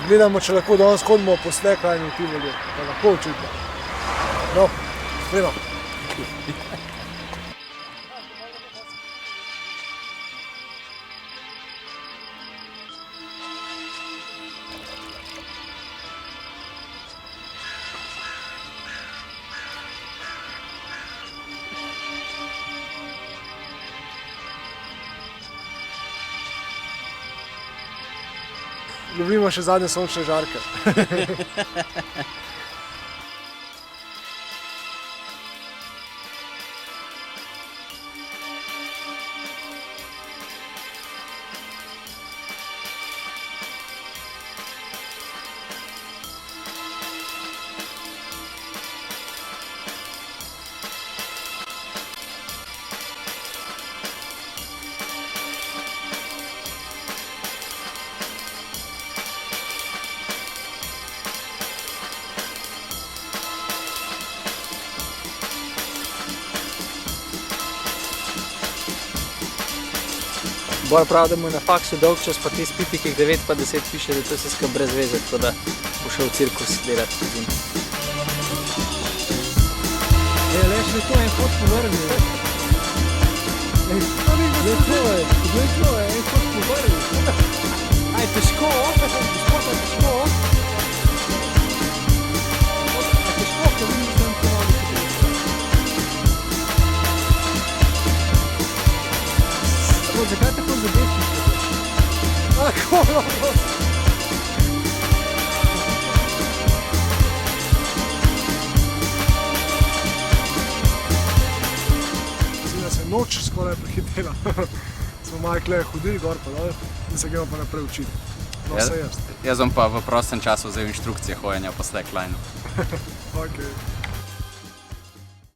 Gledamo, če lahko danes hodimo po Slacklineu v Tivoliju, pa lahko očitno. No, gremo. Lovimo še zadnje sončne žarke. Bor pravi, da mu je na faksu dolg čas, pa ti spiti, ki jih 9 pa 10 piše, da to je vse skupaj brez veze, tako da bo šel v cirkus delati po zimi. Leš, mi to en hod povrni. Glej to, en hod povrni. Aj, težko, šport je težko. Težko, ker vidim, da sem ponovno potrebno. Zakaj tako zadešniš? Tako, Mislim, da se noč skoraj prehitela. Smo malo hodili gor pa dol in se gremo pa naprej učiti. No, vse jaz. Jaz bom pa v prostem času vzel inštrukcije hojenja po Slacklineu. Okay.